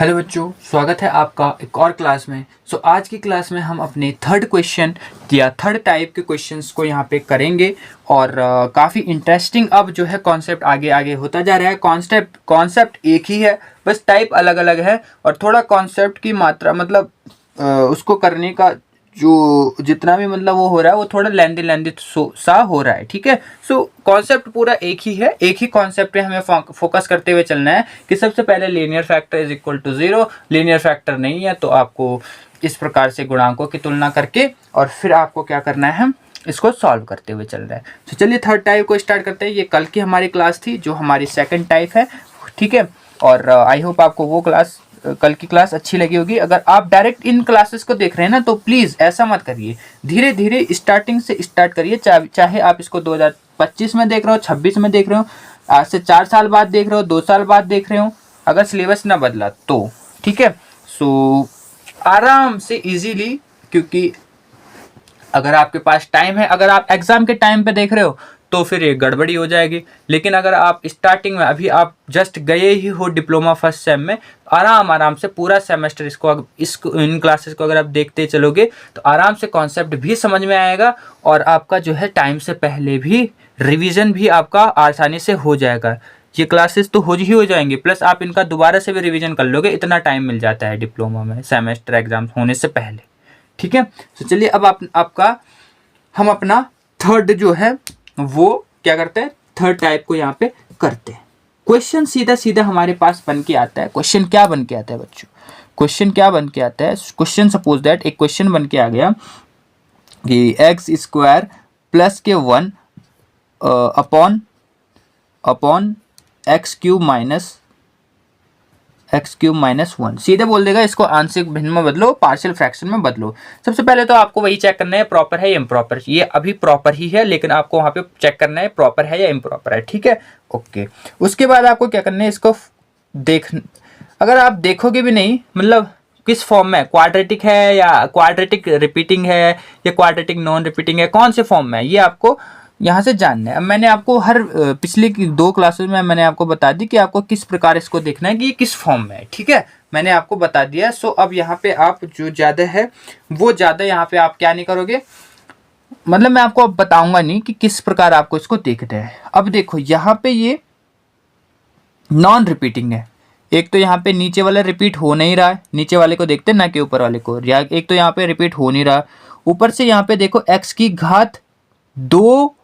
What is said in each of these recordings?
Hello बच्चों, स्वागत है आपका एक और क्लास में। आज की क्लास में हम अपने थर्ड क्वेश्चन या थर्ड टाइप के क्वेश्चंस को यहाँ पे करेंगे और काफ़ी इंटरेस्टिंग अब जो है कॉन्सेप्ट आगे आगे होता जा रहा है। कॉन्सेप्ट एक ही है, बस टाइप अलग अलग है और थोड़ा कॉन्सेप्ट की मात्रा मतलब उसको करने का जो जितना भी मतलब वो हो रहा है वो थोड़ा लेंदी सा हो रहा है। ठीक है, कॉन्सेप्ट पूरा एक ही है। एक ही कॉन्सेप्ट पे हमें फोकस करते हुए चलना है कि सबसे पहले linear factor is equal to 0। Linear factor नहीं है तो आपको इस प्रकार से गुणांकों की तुलना करके और फिर आपको क्या करना है, हम इसको सॉल्व करते हुए चल रहा है। तो चलिए थर्ड टाइप को स्टार्ट करते हैं। ये कल की हमारी क्लास थी जो हमारी सेकंड टाइप है। ठीक है, और आई होप आपको वो क्लास कल की क्लास अच्छी लगी होगी। अगर आप डायरेक्ट इन क्लासेस को देख रहे हैं ना तो प्लीज़ ऐसा मत करिए, धीरे धीरे स्टार्टिंग से स्टार्ट करिए। चाहे आप इसको 2025 में देख रहे हो, 26 में देख रहे हो, आज से 4 साल बाद देख रहे हो, 2 साल बाद देख रहे हो, अगर सिलेबस ना बदला तो। ठीक है, आराम से इजीली, क्योंकि अगर आपके पास टाइम है, अगर आप एग्जाम के टाइम पे देख रहे हो तो फिर ये गड़बड़ी हो जाएगी। लेकिन अगर आप स्टार्टिंग में अभी आप जस्ट गए ही हो डिप्लोमा फर्स्ट सेम में, आराम से पूरा सेमेस्टर इसको इन क्लासेस को अगर आप देखते चलोगे तो आराम से कॉन्सेप्ट भी समझ में आएगा और आपका जो है टाइम से पहले भी रिवीजन भी आपका आसानी से हो जाएगा। ये क्लासेस तो हो जाएंगे, प्लस आप इनका दोबारा से भी रिवीजन कर लोगे। इतना टाइम मिल जाता है डिप्लोमा में सेमेस्टर एग्जाम होने से पहले। ठीक है, तो चलिए अब हम अपना थर्ड जो है वो क्या करते हैं, थर्ड टाइप को यहाँ पे करते हैं। क्वेश्चन सीधा सीधा हमारे पास बन के आता है। क्वेश्चन क्या बन के आता है बच्चों? क्वेश्चन क्या बन के आता है? क्वेश्चन सपोज दैट एक क्वेश्चन बन के आ गया कि एक्स स्क्वायर प्लस के 1 अपॉन एक्स क्यूब माइनस 1। सीधे बोल देगा इसको आंशिक भिन्न में बदलो, पार्शियल फ्रैक्शन में बदलो। सबसे पहले तो आपको वही चेक करना है प्रॉपर है या इम्प्रॉपर। ये अभी प्रॉपर ही है लेकिन आपको वहां पे चेक करना है प्रॉपर है या इम्प्रॉपर है। ठीक है, ओके। उसके बाद आपको क्या करना है, इसको अगर आप देखोगे भी नहीं मतलब किस फॉर्म में, क्वाड्रेटिक है या क्वाड्रेटिक रिपीटिंग है या क्वाड्रेटिक नॉन रिपीटिंग है, कौन से फॉर्म में है, ये आपको यहाँ से जानना है। अब मैंने आपको हर पिछली 2 क्लासेस में मैंने आपको बता दी कि आपको किस प्रकार इसको देखना है कि ये किस फॉर्म में है। ठीक है, मैंने आपको बता दिया। अब यहाँ पे आप जो ज़्यादा है वो ज़्यादा यहाँ पे आप क्या नहीं करोगे, मतलब मैं आपको अब बताऊंगा नहीं कि किस प्रकार आपको इसको देखना है। अब देखो यहाँ पे ये नॉन रिपीटिंग है। एक तो यहाँ पे नीचे वाला रिपीट हो नहीं रहा है, नीचे वाले को देखते ना कि ऊपर वाले को। एक तो यहाँ पे रिपीट हो नहीं रहा, ऊपर से यहाँ पे देखो x की घात 2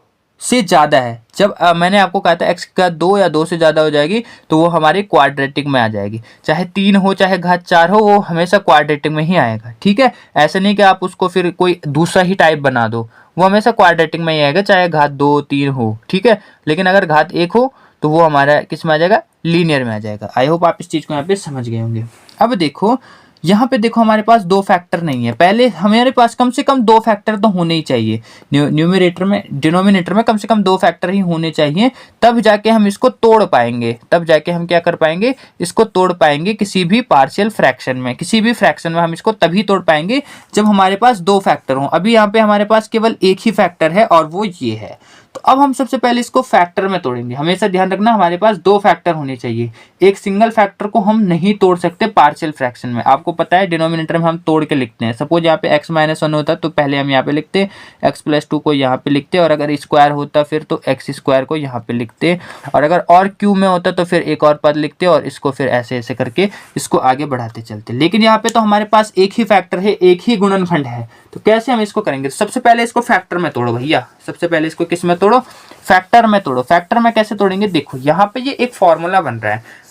से ज़्यादा है। जब मैंने आपको कहा था x का 2 या 2 से ज़्यादा हो जाएगी तो वो हमारे क्वाड्रेटिक में आ जाएगी। चाहे 3 हो चाहे घात 4 हो, वो हमेशा क्वाड्रेटिक में ही आएगा। ठीक है, ऐसा नहीं कि आप उसको फिर कोई दूसरा ही टाइप बना दो, वो हमेशा क्वाड्रेटिक में ही आएगा चाहे घात 2 3 हो। ठीक है, लेकिन अगर घात 1 हो तो वो हमारा किस में आ जाएगा, लीनियर में आ जाएगा। आई होप आप इस चीज़ को यहाँ पे समझ गए होंगे। अब देखो यहाँ पे देखो हमारे पास 2 फैक्टर नहीं है। पहले हमारे पास कम से कम 2 फैक्टर तो होने ही चाहिए। न्यूमरेटर में डिनोमिनेटर में कम से कम 2 फैक्टर ही होने चाहिए, तब जाके हम इसको तोड़ पाएंगे। तब जाके हम क्या कर पाएंगे, इसको तोड़ पाएंगे किसी भी पार्शियल फ्रैक्शन में। किसी भी फ्रैक्शन में हम इसको तभी तोड़ पाएंगे जब हमारे पास 2 फैक्टर हों। अभी यहाँ पे हमारे पास केवल एक ही फैक्टर है और वो ये है। तो अब हम सबसे पहले इसको फैक्टर में तोड़ेंगे। हमेशा ध्यान रखना हमारे पास 2 फैक्टर होने चाहिए। एक सिंगल फैक्टर को हम नहीं तोड़ सकते पार्शियल फ्रैक्शन में। आपको पता है डिनोमिनेटर में हम तोड़ के लिखते हैं। सपोज यहाँ पे x माइनस 1 होता तो पहले हम यहाँ पे लिखते, x प्लस 2 को यहाँ पे लिखते, और अगर स्क्वायर होता फिर तो x स्क्वायर को यहाँ पे लिखते, और अगर और क्यू में होता तो फिर एक और पद लिखते और इसको फिर ऐसे ऐसे करके इसको आगे बढ़ाते चलते। लेकिन यहाँ पे तो हमारे पास एक ही फैक्टर है, एक ही गुणनखंड है। तो कैसे हम इसको करेंगे? सबसे पहले इसको फैक्टर में तोड़ो भैया। सबसे पहले इसको किस में तोड़ो, फैक्टर में तोड़ो। फैक्टर में कैसे तोड़ेंगे, देखो यहाँ पे ये एक फॉर्मूला बन रहा है।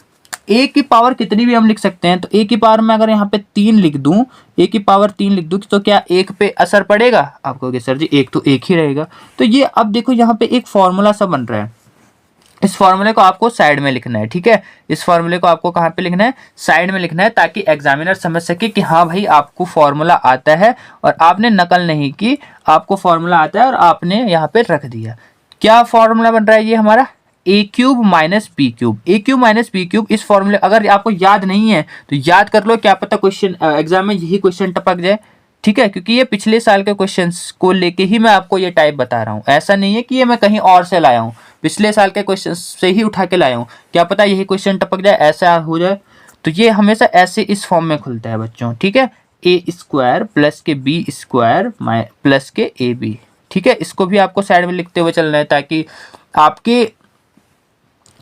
a की पावर कितनी भी हम लिख सकते हैं, तो a की पावर में अगर यहाँ पे 3 लिख दूं, a की पावर 3 लिख दूं तो क्या 1 पे असर पड़ेगा? आप कहोगे सर जी 1 तो 1 ही रहेगा। तो ये अब देखो यहाँ पे एक फॉर्मूला सा बन रहा है। इस फॉर्मूले को आपको साइड में लिखना है। ठीक है, इस फॉर्मूले को आपको कहाँ पे लिखना है, साइड में लिखना है, ताकि एग्जामिनर समझ सके कि हाँ भाई आपको फॉर्मूला आता है और आपने नकल नहीं की, आपको फॉर्मूला आता है और आपने यहाँ पे रख दिया। क्या फॉर्मूला बन रहा है ये हमारा, a cube minus b cube. a cube minus b cube, इस फॉर्मूले अगर आपको याद नहीं है तो याद कर लो, क्या पता क्वेश्चन एग्जाम में यही क्वेश्चन टपक जाए। ठीक है, क्योंकि ये पिछले साल के क्वेश्चंस को लेके ही मैं आपको ये टाइप बता रहा हूँ। ऐसा नहीं है कि ये मैं कहीं और से लाया हूँ, पिछले साल के क्वेश्चन से ही उठा के लाया हूँ। क्या पता यही क्वेश्चन टपक जाए, ऐसा हो जाए। तो ये हमेशा ऐसे इस फॉर्म में खुलता है बच्चों, ठीक है, ए स्क्वायर प्लस के बी स्क्वायर प्लस के ए बी, ठीक है। इसको भी आपको साइड में लिखते हुए चलना है ताकि आपके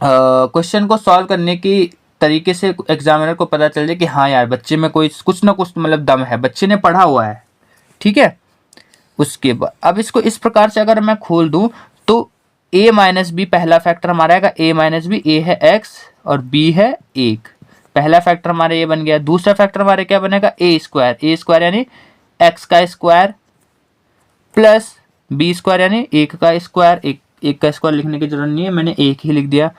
क्वेश्चन को सॉल्व करने की तरीके से एग्जामिनर को पता चल जाए कि हाँ यार बच्चे में कोई कुछ ना कुछ मतलब दम है, बच्चे ने पढ़ा हुआ है, ठीक है। उसके बाद अब इसको इस प्रकार से अगर मैं खोल दूं तो a माइनस बी पहला फैक्टर हमारा आएगा, a माइनस बी, a है x और b है 1, पहला फैक्टर हमारा ये बन गया। दूसरा फैक्टर हमारे क्या बनेगा, a स्क्वायर यानी x का स्क्वायर प्लस b स्क्वायर यानी 1 का स्क्वायर, एक का स्क्वायर लिखने की जरूरत नहीं है, मैंने एक ही लिख दिया,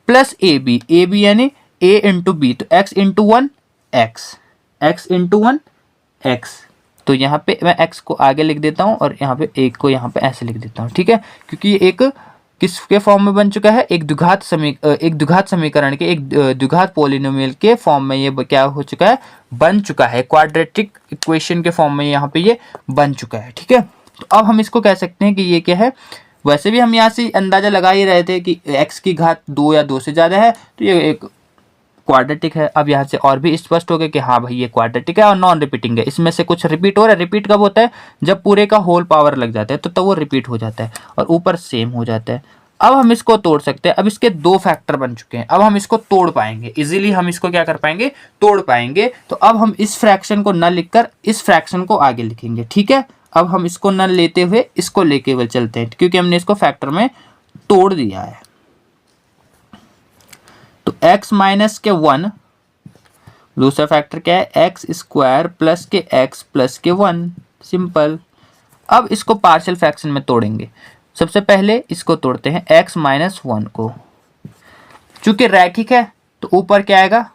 प्लस ए बी यानी a इंटू बी, तो x into one x into one x, तो यहाँ पे मैं x को आगे लिख देता हूँ और यहाँ पे एक को यहाँ पे ऐसे लिख देता हूँ, ठीक है, क्योंकि ये एक किसके फॉर्म में बन चुका है, एक द्विघात समीकरण के, एक द्विघात पॉलिनोमियल के फॉर्म में ये क्या हो चुका है, बन चुका है, क्वाड्रेटिक इक्वेशन के फॉर्म में यहाँ पे ये बन चुका है, ठीक है। तो अब हम इसको कह सकते हैं कि ये क्या है, वैसे भी हम यहाँ से अंदाजा लगा ही रहे थे कि x की घात 2 या 2 से ज़्यादा है तो ये एक क्वाड्रेटिक है। अब यहाँ से और भी स्पष्ट हो गया कि हाँ भाई ये क्वाड्रेटिक है और नॉन रिपीटिंग है, इसमें से कुछ रिपीट हो रहा है। रिपीट कब होता है, जब पूरे का होल पावर लग जाता है तो वो रिपीट हो जाता है और ऊपर सेम हो जाता है। अब हम इसको तोड़ सकते हैं, अब इसके दो फैक्टर बन चुके हैं, अब हम इसको तोड़ पाएंगे इजीली, हम इसको क्या कर पाएंगे, तोड़ पाएंगे। तो अब हम इस फ्रैक्शन को न लिखकर इस फ्रैक्शन को आगे लिखेंगे, ठीक है। अब हम इसको न लेते हुए इसको लेके हुए चलते हैं क्योंकि हमने इसको फैक्टर में तोड़ दिया है। तो x माइनस के 1, दूसरा फैक्टर क्या है, एक्स स्क्वायर प्लस के x प्लस के 1, सिंपल। अब इसको पार्शियल फ्रैक्शन में तोड़ेंगे। सबसे पहले इसको तोड़ते हैं x माइनस 1 को, चूंकि रैखिक है तो ऊपर क्या आएगा,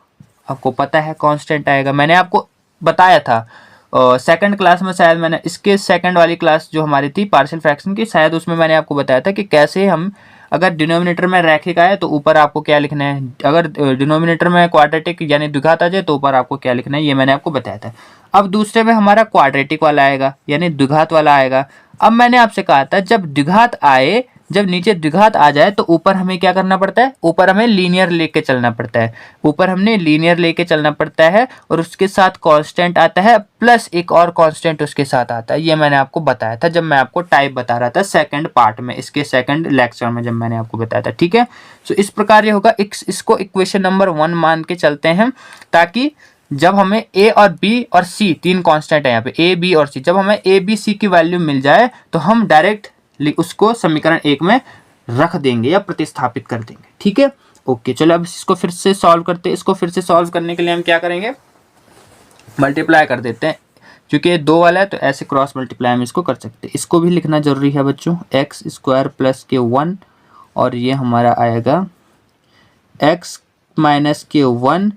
आपको पता है कांस्टेंट आएगा। मैंने आपको बताया था सेकंड क्लास में, शायद मैंने इसके सेकंड वाली क्लास जो हमारी थी पार्शियल फ्रैक्शन की, शायद उसमें मैंने आपको बताया था कि कैसे हम अगर डिनोमिनेटर में रैखिक आए तो ऊपर आपको क्या लिखना है, अगर डिनोमिनेटर में क्वाड्रेटिक यानी द्विघात आ जाए तो ऊपर आपको क्या लिखना है, ये मैंने आपको बताया था। अब दूसरे में हमारा क्वाड्रेटिक वाला आएगा यानी द्विघात वाला आएगा। अब मैंने आपसे कहा था जब द्विघात आए, जब नीचे द्विघात आ जाए तो ऊपर हमें क्या करना पड़ता है, ऊपर हमें लीनियर लेके चलना पड़ता है, ऊपर हमने लीनियर लेके चलना पड़ता है और उसके साथ कांस्टेंट आता है प्लस एक और कांस्टेंट उसके साथ आता है। ये मैंने आपको बताया था जब मैं आपको टाइप बता रहा था सेकंड पार्ट में, इसके सेकंड लेक्चर में जब मैंने आपको बताया था, ठीक है। तो इस प्रकार ये होगा, इसको इक्वेशन नंबर 1 मान के चलते हैं ताकि जब हमें a और b और c, तीन कांस्टेंट है यहाँ पे a, b और c, जब हमें a, b, c की वैल्यू मिल जाए तो हम डायरेक्ट उसको समीकरण 1 में रख देंगे या प्रतिस्थापित कर देंगे, ठीक है। ओके, चलो अब इसको फिर से सॉल्व करते हैं। इसको फिर से सॉल्व करने के लिए हम क्या करेंगे, मल्टीप्लाई कर देते हैं, क्योंकि ये 2 वाला है तो ऐसे क्रॉस मल्टीप्लाई हम इसको कर सकते हैं। इसको भी लिखना जरूरी है बच्चों, एक्स स्क्वायर प्लस के 1 और ये हमारा आएगा एक्स माइनस के 1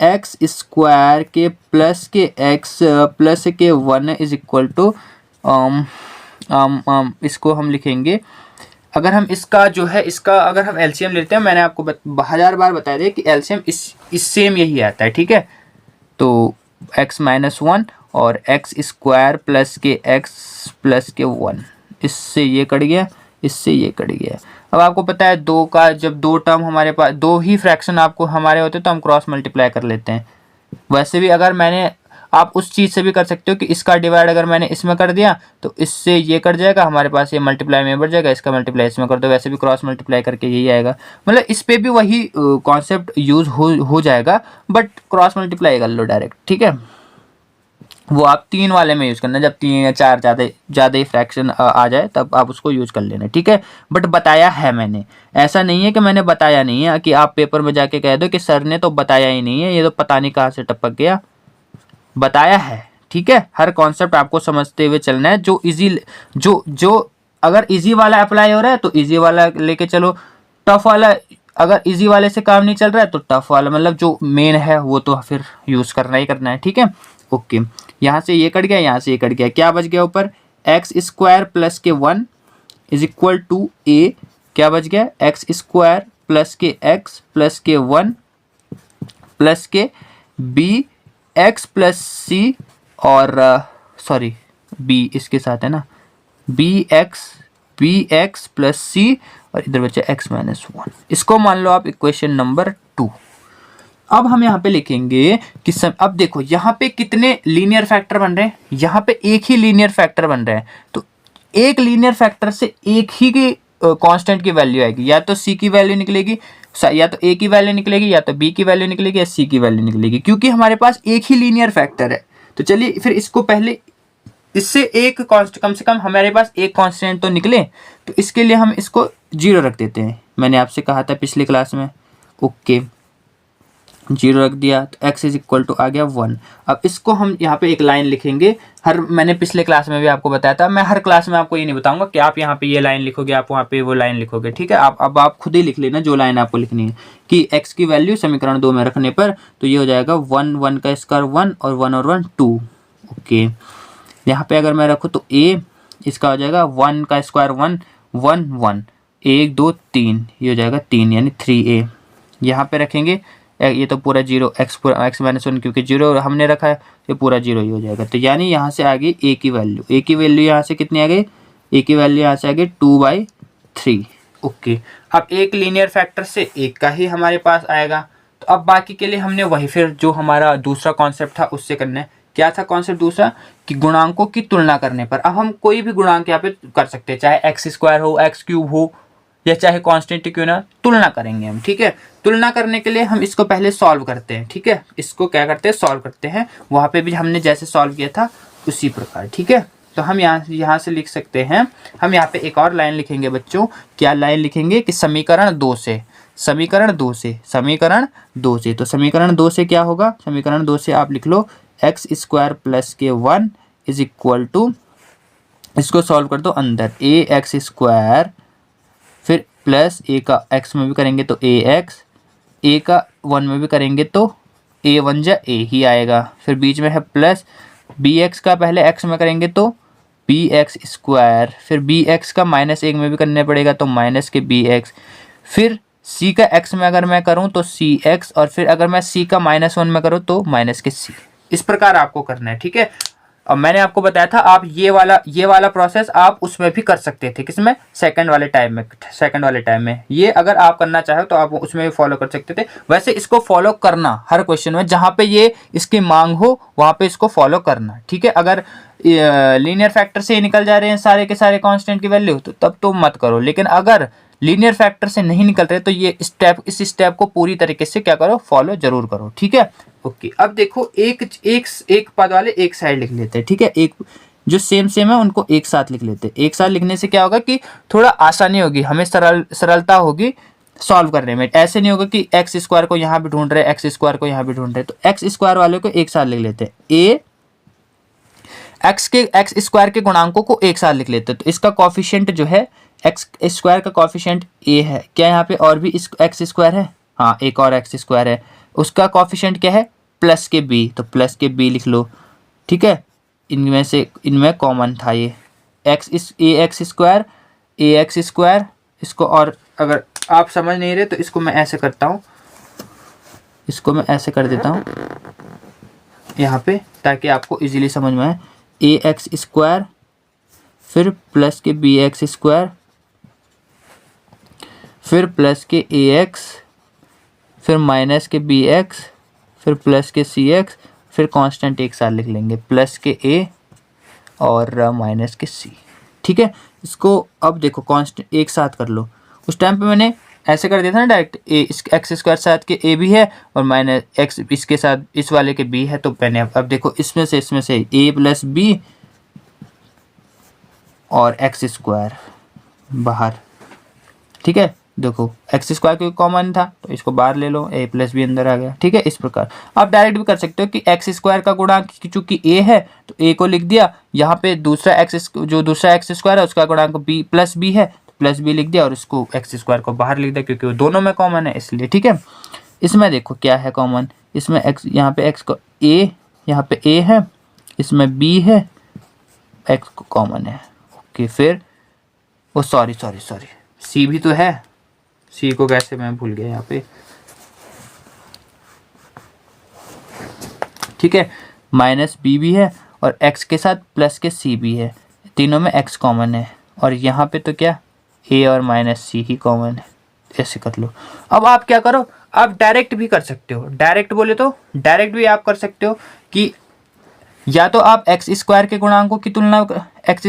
एक्स स्क्वायर के प्लस के एक्स प्लस के 1 इज इक्वल टू इसको हम लिखेंगे, अगर हम इसका जो है इसका अगर हम एलसीएम लेते हैं, मैंने आपको 1000 बार बताया था कि एलसीएम इस सेम यही आता है, ठीक है। तो x माइनस 1 और एक्स स्क्वायर प्लस के x प्लस के 1, इससे ये कट गया, इससे ये कट गया। अब आपको पता है दो का जब दो टर्म हमारे पास, दो ही फ्रैक्शन आपको हमारे होते तो हम क्रॉस मल्टीप्लाई कर लेते हैं। वैसे भी अगर मैंने, आप उस चीज़ से भी कर सकते हो कि इसका डिवाइड अगर मैंने इसमें कर दिया तो इससे ये कट जाएगा, हमारे पास ये मल्टीप्लाई में बढ़ जाएगा, इसका मल्टीप्लाई इसमें कर दो, वैसे भी क्रॉस मल्टीप्लाई करके यही आएगा। मतलब इस पे भी वही कॉन्सेप्ट यूज हो जाएगा, बट क्रॉस मल्टीप्लाई कर लो डायरेक्ट, ठीक है। वो आप 3 वाले में यूज़ करना, जब 3 या 4 ज़्यादा ही फ्रैक्शन आ जाए तब आप उसको यूज़ कर लेना, ठीक है। बट बताया है मैंने, ऐसा नहीं है कि मैंने बताया नहीं है कि आप पेपर में जाके कह दो कि सर ने तो बताया ही नहीं है, ये तो पता नहीं कहाँ से टपक गया, बताया है, ठीक है। हर कॉन्सेप्ट आपको समझते हुए चलना है। जो इजी जो अगर इजी वाला अप्लाई हो रहा है तो इजी वाला लेके चलो, टफ वाला अगर इजी वाले से काम नहीं चल रहा है तो टफ वाला, मतलब जो मेन है वो तो फिर यूज़ करना ही करना है, ठीक है। ओके, यहाँ से ये कट गया, यहाँ से ये कट गया, क्या बच गया ऊपर, एक्स स्क्वायर प्लस के 1 इज इक्वल टू ए, क्या बच गया, एक्स स्क्वायर प्लस के एक्स प्लस के 1 प्लस के बी एक्स प्लस सी और सॉरी बी इसके साथ है ना, बी एक्स प्लस सी और इधर बचा एक्स माइनस 1। इसको मान लो आप इक्वेशन नंबर 2। अब हम यहाँ पे लिखेंगे कि अब देखो यहाँ पे कितने लीनियर फैक्टर बन रहे हैं, यहाँ पे एक ही लीनियर फैक्टर बन रहे हैं, तो एक लीनियर फैक्टर से एक ही की कांस्टेंट की वैल्यू आएगी, या तो सी की वैल्यू निकलेगी, या तो ए की वैल्यू निकलेगी, या तो बी की वैल्यू निकलेगी, या सी की वैल्यू निकलेगी, क्योंकि हमारे पास एक ही लीनियर फैक्टर है। तो चलिए फिर इसको पहले इससे एक कॉन्स्ट कम से कम हमारे पास एक कांस्टेंट तो निकले, तो इसके लिए हम इसको 0 रख देते हैं। मैंने आपसे कहा था पिछली क्लास में, ओके 0 रख दिया, तो x इज इक्वल टू आ गया 1। अब इसको हम यहाँ पे एक लाइन लिखेंगे, मैंने पिछले क्लास में भी आपको बताया था, मैं हर क्लास में आपको ये नहीं बताऊंगा कि आप यहाँ पे ये लाइन लिखोगे, आप वहाँ पे वो लाइन लिखोगे, ठीक है। अब आप खुद ही लिख लेना जो लाइन आपको लिखनी है कि x की वैल्यू समीकरण 2 में रखने पर तो ये हो जाएगा 1, 1 का स्क्वायर 1 और 1 और 1 2। ओके, यहाँ पे अगर मैं रखूँ तो a इसका हो जाएगा 1 का स्क्वायर 1, 1 1, 1 2 3, ये हो जाएगा 3 यानी 3a। यहाँ पे रखेंगे ये तो पूरा 0, x माइनस 1 क्योंकि 0 हमने रखा है, ये पूरा 0 ही हो जाएगा। तो यानी यहाँ से आ गई a की वैल्यू यहाँ से कितनी आ गई, a की वैल्यू यहाँ से आ गई 2/3। ओके, अब एक लीनियर फैक्टर से एक का ही हमारे पास आएगा। तो अब बाकी के लिए हमने वही फिर जो हमारा दूसरा कॉन्सेप्ट था उससे करना है। क्या था कॉन्सेप्ट दूसरा, कि गुणांकों की तुलना करने पर। अब हम कोई भी गुणांक यहाँ पे कर सकते हैं, चाहे एक्स स्क्वायर हो, एक्स क्यूब हो, या चाहे कांस्टेंट क्यों ना, तुलना करेंगे हम, ठीक है। तुलना करने के लिए हम इसको पहले सॉल्व करते हैं, ठीक है। इसको क्या करते हैं, सॉल्व करते हैं। वहाँ पे भी हमने जैसे सॉल्व किया था उसी प्रकार, ठीक है। तो हम यहाँ से लिख सकते हैं, हम यहाँ पे एक और लाइन लिखेंगे बच्चों। क्या लाइन लिखेंगे कि समीकरण 2 से तो समीकरण 2 से क्या होगा, समीकरण 2 से आप लिख लो एक्स स्क्वायर प्लस के 1 इज इक्वल टू, इसको सॉल्व कर दो अंदर, ए एक्स स्क्वायर फिर प्लस ए का x में भी करेंगे तो ax, a का 1 में भी करेंगे तो a 1 जा a ही आएगा, फिर बीच में है प्लस bx का पहले x में करेंगे तो bx स्क्वायर, फिर bx का -1 में भी करना पड़ेगा तो माइनस के bx, फिर c का x में अगर मैं करूं तो cx, और फिर अगर मैं c का -1 में करूं तो माइनस के c। इस प्रकार आपको करना है, ठीक है। और मैंने आपको बताया था आप ये वाला प्रोसेस आप उसमें भी कर सकते थे, किसमें, सेकंड वाले टाइम में ये अगर आप करना चाहो तो आप उसमें भी फॉलो कर सकते थे। वैसे इसको फॉलो करना हर क्वेश्चन में, जहाँ पे ये इसकी मांग हो वहाँ पे इसको फॉलो करना, ठीक है। अगर लीनियर फैक्टर से निकल जा रहे हैं सारे के सारे कांस्टेंट की वैल्यू तो तब तो मत करो, लेकिन अगर लीनियर फैक्टर से नहीं निकल रहे तो ये इस स्टेप को पूरी तरीके से क्या करो, फॉलो जरूर करो, ठीक है। ओके, अब देखो एक पद वाले एक साइड लिख लेते हैं, ठीक है। एक जो सेम है उनको एक साथ लिख लेते हैं। एक साथ लिखने से क्या होगा कि थोड़ा आसानी होगी, हमें सरलता होगी सॉल्व करने में। ऐसे नहीं होगा कि एक्स स्क्वायर को यहाँ भी ढूंढ रहे हैं, एक्स स्क्वायर को यहाँ भी ढूंढ रहे हैं, तो एक्स स्क्वायर वाले को एक साथ लिख लेते हैं। ए एक्स स्क्वायर के गुणांकों को एक साथ लिख लेते हैं, तो इसका कॉफिशिएंट जो है एक्स स्क्वायर का कॉफिशिएंट ए है। क्या यहाँ पे और भी एक्स स्क्वायर है, हाँ एक और एक्स स्क्वायर है, उसका कॉफिशिएंट क्या है, प्लस के बी, तो प्लस के बी लिख लो, ठीक है। इनमें कॉमन था ये एक्स स्क्वायर। इसको और अगर आप समझ नहीं रहे तो इसको मैं ऐसे करता हूँ, इसको मैं ऐसे कर देता हूँ यहाँ पे ताकि आपको इजीली समझ में आए। ए एक्स स्क्वायर फिर प्लस के बी एक्स स्क्वायर फिर प्लस के ए एक्स फिर माइनस के बी एक्स फिर प्लस के सी एक्स, फिर कांस्टेंट एक साथ लिख लेंगे, प्लस के ए और माइनस के सी, ठीक है। इसको अब देखो कांस्टेंट एक साथ कर लो। उस टाइम पे मैंने ऐसे कर दिया था ना डायरेक्ट, ए इस एक्स स्क्वायर साथ के ए भी है और माइनस एक्स इसके साथ इस वाले के बी है, तो मैंने अब देखो इसमें से ए प्लस बी और एक्स स्क्वायर बाहर, ठीक है। देखो एक्स स्क्वायर क्योंकि कॉमन था तो इसको बाहर ले लो, ए प्लस बी अंदर आ गया, ठीक है। इस प्रकार आप डायरेक्ट भी कर सकते हो कि एक्स स्क्वायर का गुणांक चूंकि ए है तो ए को लिख दिया, यहाँ पे दूसरा एक्स स्क्वायर है उसका गुणांक बी प्लस बी है, प्लस बी लिख दिया और इसको एक्स स्क्वायर को बाहर लिख दिया क्योंकि वो दोनों में कॉमन है इसलिए, ठीक है। इसमें देखो क्या है कॉमन, इसमें एक्स, यहाँ पे एक्स को ए, यहाँ पे ए है, इसमें बी है, एक्स को कॉमन है, ओके। फिर वो सॉरी सी भी तो है, सी को कैसे मैं भूल गया यहाँ पे, ठीक है। माइनस बी भी है और एक्स के साथ प्लस के सी भी है, तीनों में एक्स कॉमन है, और यहाँ पे तो क्या ए और माइनस सी ही कॉमन है, ऐसे कर लो। अब आप क्या करो, आप डायरेक्ट भी कर सकते हो, डायरेक्ट बोले तो डायरेक्ट भी आप कर सकते हो कि या तो आप एक्स स्क्वायर के गुणांकों की तुलना, एक्स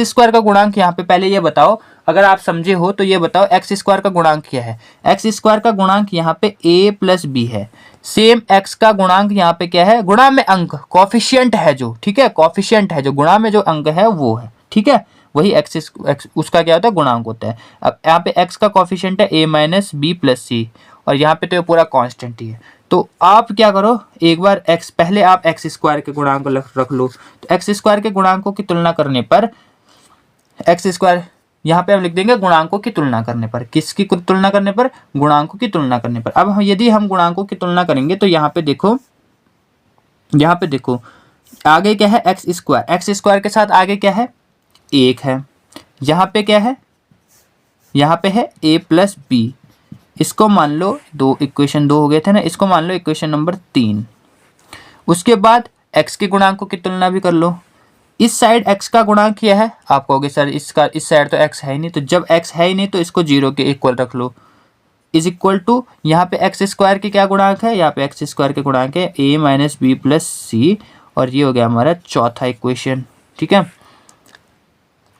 स्क्वायर का गुणांक यहाँ पे पहले ये बताओ, अगर आप समझे हो तो ये बताओ एक्स स्क्वायर का गुणांक क्या है। एक्स स्क्वायर का गुणांक यहाँ पे a प्लस बी है। सेम एक्स का गुणांक यहाँ पे क्या है, गुणा में अंक, कॉफिशियंट है जो, ठीक है, कॉफिशियंट है जो, गुणा में जो अंक है वो है, ठीक है, वही एक्स उसका क्या होता है, गुणांक होता है। अब यहाँ पे एक्स का कॉफिशियंट है a माइनस बी प्लस सी, और यहाँ पे तो ये पूरा कांस्टेंट ही है। तो आप क्या करो, एक बार एक्स, पहले आप एक्स स्क्वायर के गुणांक रख लो। तो एक्स स्क्वायर के गुणांकों की तुलना करने पर एक्स स्क्वायर, यहाँ पे हम लिख देंगे गुणांकों की तुलना करने पर, किसकी तुलना करने पर, गुणांकों की तुलना करने पर। अब यदि हम गुणांकों की तुलना करेंगे तो यहाँ पे देखो, यहाँ पे देखो आगे क्या है, एक्स स्क्वायर के साथ आगे क्या है, एक है। यहाँ पे क्या है, यहाँ पे है a प्लस बी, इसको मान लो दो, इक्वेशन 2 हो गए थे ना, इसको मान लो इक्वेशन नंबर 3। उसके बाद x के गुणांकों की तुलना भी कर लो। इस साइड x का गुणांक क्या है, आप कहोगे सर इसका, इस साइड तो x है ही नहीं, तो जब x है ही नहीं तो इसको 0 के इक्वल रख लो, इज इक्वल टू, यहाँ पे एक्स स्क्वायर के क्या गुणांक है, यहाँ पे एक्स स्क्वायर के गुणांक है a माइनस बी प्लस सी, और ये हो गया हमारा चौथा इक्वेशन, ठीक है।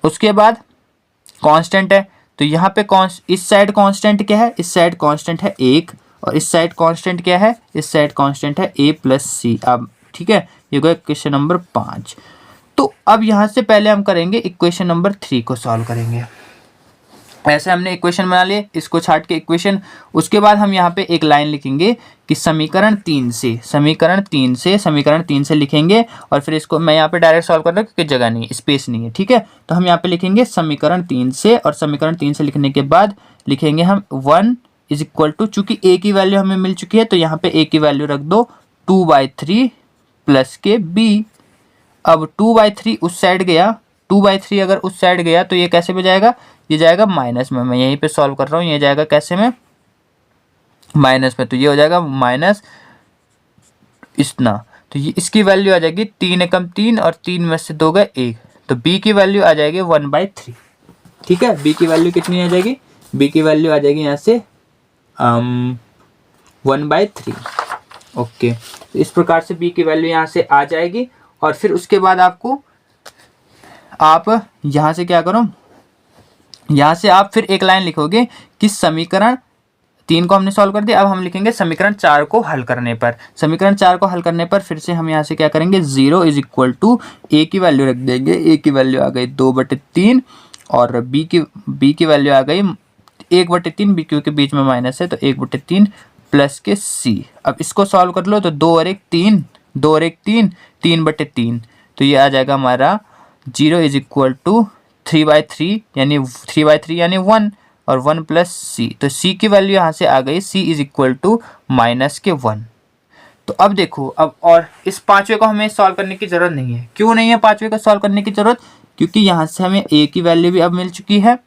उसके बाद कांस्टेंट है, तो यहाँ पे इस साइड कांस्टेंट क्या है, इस साइड कांस्टेंट है 1, और इस साइड कांस्टेंट क्या है, इस साइड कांस्टेंट है a प्लस सी। अब ठीक है, ये हो गया क्वेश्चन नंबर 5। तो अब यहाँ से पहले हम करेंगे इक्वेशन नंबर 3 को सॉल्व करेंगे। ऐसे हमने इक्वेशन बना लिए, इसको छाट के इक्वेशन। उसके बाद हम यहाँ पे एक लाइन लिखेंगे कि समीकरण 3 से लिखेंगे, और फिर इसको मैं यहाँ पे डायरेक्ट सॉल्व कर रहा हूँ क्योंकि जगह नहीं है, स्पेस नहीं है, ठीक है। तो हम यहाँ पे लिखेंगे समीकरण 3 से, और समीकरण 3 से लिखने के बाद लिखेंगे हम 1 इज इक्वल टू, चूंकि a की वैल्यू हमें मिल चुकी है तो यहाँ पे a की वैल्यू रख दो 2/3 प्लस के b। अब 2/3 उस साइड गया, 2/3 अगर उस साइड गया तो ये कैसे में जाएगा, ये जाएगा माइनस में। मैं यहीं पे सॉल्व कर रहा हूँ, ये जाएगा कैसे में, माइनस में। तो ये हो जाएगा माइनस इतना, तो ये इसकी वैल्यू आ जाएगी 3 एकम 3, और 3 में से 2 गए 1, तो b की वैल्यू आ जाएगी 1/3, ठीक है। b की वैल्यू कितनी आ जाएगी, b की वैल्यू आ जाएगी यहाँ से 1/3, ओके। तो इस प्रकार से b की वैल्यू यहाँ से आ जाएगी। और फिर उसके बाद आपको, आप यहाँ से क्या करो, यहाँ से आप फिर एक लाइन लिखोगे कि समीकरण 3 को हमने सॉल्व कर दिया। अब हम लिखेंगे समीकरण 4 को हल करने पर, समीकरण 4 को हल करने पर फिर से हम यहाँ से क्या करेंगे, 0 इज इक्वल टू a की वैल्यू रख देंगे, a की वैल्यू आ गई 2/3, और b की वैल्यू आ गई 1/3, b क्योंकि बीच में माइनस है तो 1/3 प्लस के c। अब इसको सॉल्व कर लो तो 2 और 1 3, 2 और 1 3, 3/3, तो ये आ जाएगा हमारा 0 इज इक्वल टू 3/3 यानी 1, और 1 प्लस सी। तो c की वैल्यू यहाँ से आ गई, c इज इक्वल टू -1। तो अब देखो, अब और इस पांचवे को हमें सॉल्व करने की जरूरत नहीं है। क्यों नहीं है पांचवे को सॉल्व करने की जरूरत, क्योंकि यहाँ से हमें a की वैल्यू भी अब मिल चुकी है,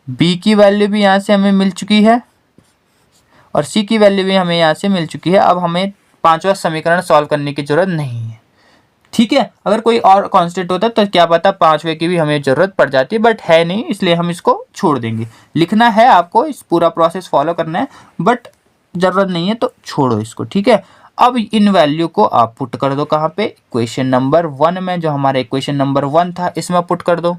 b की वैल्यू भी यहाँ से हमें मिल चुकी है, और c की वैल्यू भी हमें यहाँ से मिल चुकी है। अब हमें पांचवा समीकरण सॉल्व करने की जरूरत नहीं है, ठीक है। अगर कोई और कांस्टेंट होता तो क्या पता पांचवे की भी हमें जरूरत पड़ जाती, बट है नहीं, इसलिए हम इसको छोड़ देंगे। लिखना है आपको, इस पूरा प्रोसेस फॉलो करना है, बट जरूरत नहीं है तो छोड़ो इसको, ठीक है। अब इन वैल्यू को आप पुट कर दो कहाँ पे, इक्वेशन नंबर 1 में, जो हमारा इक्वेशन नंबर 1 था इसमें पुट कर दो,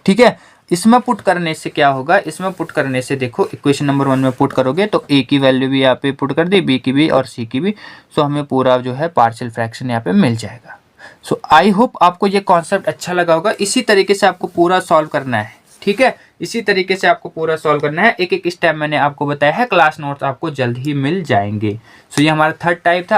ठीक है। इसमें पुट करने से क्या होगा, इसमें पुट करने से देखो, इक्वेशन नंबर 1 में पुट करोगे तो a की वैल्यू भी यहाँ पे पुट कर दी, b की भी और c की भी, सो हमें पूरा जो है पार्शियल फ्रैक्शन यहाँ पे मिल जाएगा। सो आई होप आपको ये कॉन्सेप्ट अच्छा लगा होगा। इसी तरीके से आपको पूरा सॉल्व करना है, ठीक है, इसी तरीके से आपको पूरा सॉल्व करना है। एक एक स्टेप मैंने आपको बताया है, क्लास नोट्स आपको जल्द ही मिल जाएंगे। सो ये हमारा थर्ड टाइप था।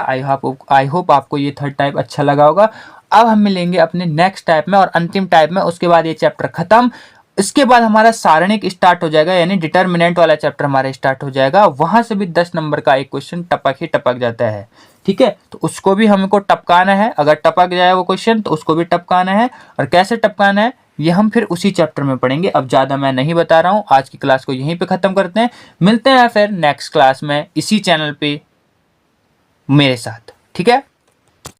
आई होप आपको ये थर्ड टाइप अच्छा लगा होगा। अब हम मिलेंगे अपने नेक्स्ट टाइप में और अंतिम टाइप में, उसके बाद ये चैप्टर खत्म। इसके बाद हमारा सारणिक स्टार्ट हो जाएगा, यानी डिटर्मिनेंट वाला चैप्टर हमारा स्टार्ट हो जाएगा। वहां से भी 10 नंबर का एक क्वेश्चन टपक ही टपक जाता है, ठीक है। तो उसको भी हमको टपकाना है, अगर टपक जाए वो क्वेश्चन तो उसको भी टपकाना है, और कैसे टपकाना है ये हम फिर उसी चैप्टर में पढ़ेंगे। अब ज़्यादा मैं नहीं बता रहा हूँ, आज की क्लास को यहीं पे ख़त्म करते हैं। मिलते हैं फिर नेक्स्ट क्लास में इसी चैनल पे मेरे साथ, ठीक है।